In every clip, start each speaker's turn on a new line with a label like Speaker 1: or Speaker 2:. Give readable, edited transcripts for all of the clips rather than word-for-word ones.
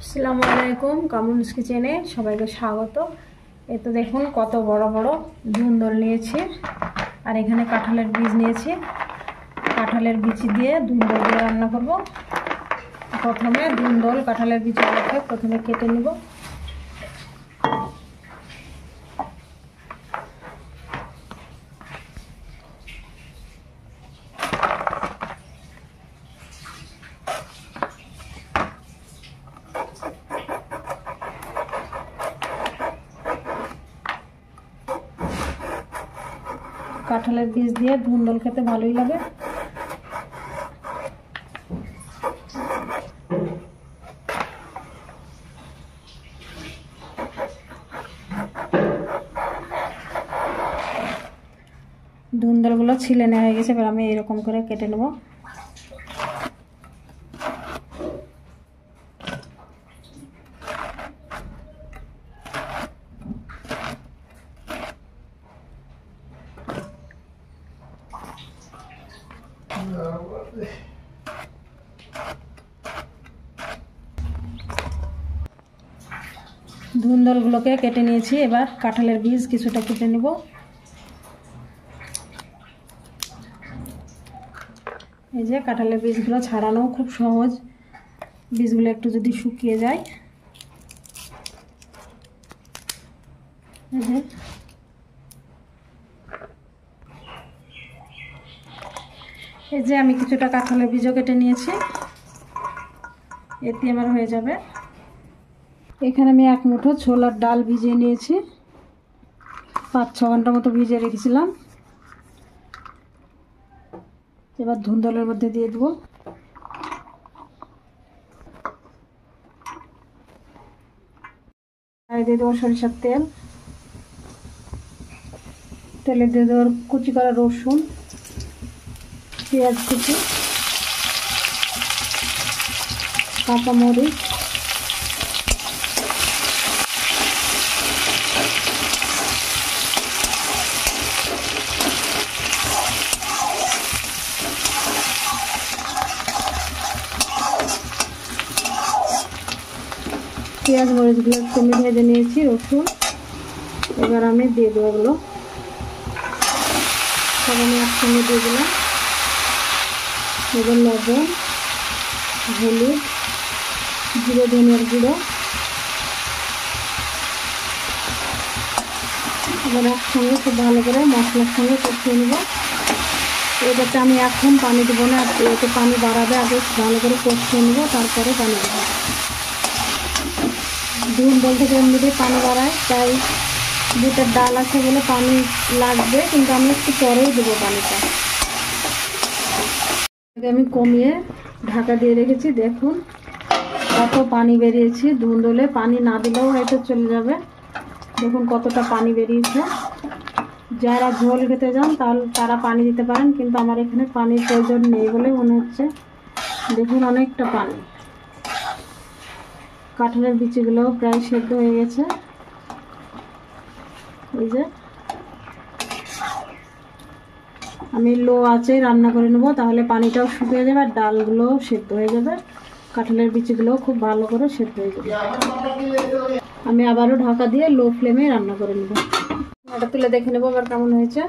Speaker 1: আসসালামু আলাইকুম, কামরুনস কিচেনে সবাইকে স্বাগত। এই তো দেখুন কত বড় বড় ধুন্দল নিয়েছি, আর এখানে কাঁঠালের বীজ নিয়েছি। কাঁঠালের বীজ দিয়ে ধুন্দল দিয়ে রান্না করব। প্রথমে ধুন্দল কাঁঠালের বীজগুলোকে প্রথমে কেটে নেব। কাঁঠালের বীজ দিয়ে ধুন্দল খেতে ভালোই লাগে। ধুন্দলগুলো ছিলে নেওয়া হয়ে গেছে, এবার আমি এরকম করে কেটে নেব। ধুন্দলগুলোকে কেটে নিয়েছি, এবার কাঁঠালের বীজ কিছুটা কেটে নেব। এই যে কাঁঠালের বীজগুলো ছাড়ানো খুব সহজ, বীজগুলো একটু যদি শুকিয়ে যায়। এই যে আমি কিছুটা কাঁঠালের বীজও কেটে নিয়েছি, এতে আমার হয়ে যাবে। এখানে আমি 1 মুঠো ছোলার ডাল ভিজিয়ে নিয়েছি, 5-6 ঘন্টা মতো ভিজিয়ে রেখেছিলাম। এবার ধুন্দলের মধ্যে দিয়ে দেবো। আর দিয়ে দেবো সরিষার তেল। তেলে দিয়ে দেবো কুচি করা রসুন, পেঁয়াজ কুচি, কাঁচামরিচ, পেঁয়াজ মরিচগুলো একটু ভেজে নিয়েছি, রসুন। এবার আমি দিয়ে দেবো এগুলো সব আমি একসঙ্গে দিয়ে দিলাম। এবার লবণ, হলুদ, জিরে ধনিয়ার গুঁড়ো, এবার একসঙ্গে খুব ভালো করে মশলার সঙ্গে কষিয়ে নেব। এটাতে আমি এখন পানি দেবো না, এতে পানি বাড়াবে, আগে ভালো করে কষিয়ে নেব, তারপরে পানি দেবো। ধুন্দল থেকে এমনিতেই পানি বাড়ায়, তাই দুটো ডাল আছে বলে পানি লাগবে, কিন্তু আমি একটু পরেই দেবো পানিটা। আমি কমিয়ে ঢাকা দিয়ে রেখেছি, দেখুন কত পানি বেরিয়েছে। ধুন্দলে পানি না দিলেও হয়তো চলে যাবে, দেখুন কতটা পানি বেরিয়েছে। যারা ঝোল খেতে যান তারা পানি দিতে পারেন, কিন্তু আমার এখানে পানির প্রয়োজন নেই বলে মনে হচ্ছে। দেখুন অনেকটা পানি। কাঁঠালের বিচিগুলো প্রায় সেদ্ধ হয়ে গেছে। এই যে আমি লো আঁচে রান্না করে নেব, তাহলে পানিটাও শুকিয়ে যাবে আর ডালগুলোও সেদ্ধ হয়ে যাবে, কাঁঠালের বিচিগুলোও খুব ভালো করে সেদ্ধ হয়ে যাবে। আমি আবারও ঢাকা দিয়ে লো ফ্লেমে রান্না করে নেব। এটা তুলে দেখে নেবো আবার কেমন হয়েছে।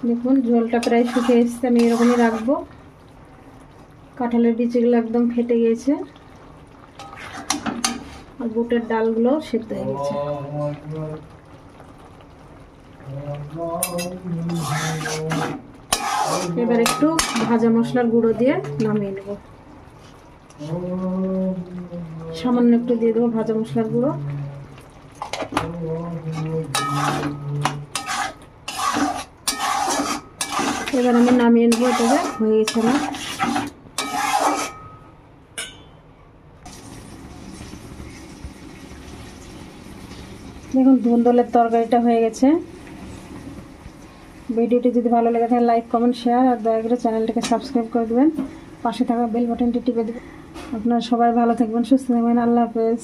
Speaker 1: দেখুন ঝোলটা প্রায় শুকিয়ে এসছে, আমি এরকমই রাখবো। কাঁঠালের বিচিগুলো একদম ফেটে গিয়েছে আর বুটের ডালগুলো সেদ্ধ হয়ে গেছে। এবার একটু ভাজা মশলার গুঁড়ো দিয়ে নামিয়ে নেব। সামান্য একটু দিয়ে দেবো ভাজা মশলার গুঁড়ো। এবার আমি নামিয়ে নেবো, এটাকে হয়ে গেছে আমার। দেখুন ধুন্দলের তরকারিটা হয়ে গেছে। ভিডিওটি যদি ভালো লেগে থাকে লাইক, কমেন্ট, শেয়ার আর দয়া করে চ্যানেলটাকে সাবস্ক্রাইব করে দেবেন। পাশে থাকা বেল বাটনটি টিপে দেবেন। আপনারা সবাই ভালো থাকবেন, সুস্থ থাকবেন। আল্লাহ হাফেজ।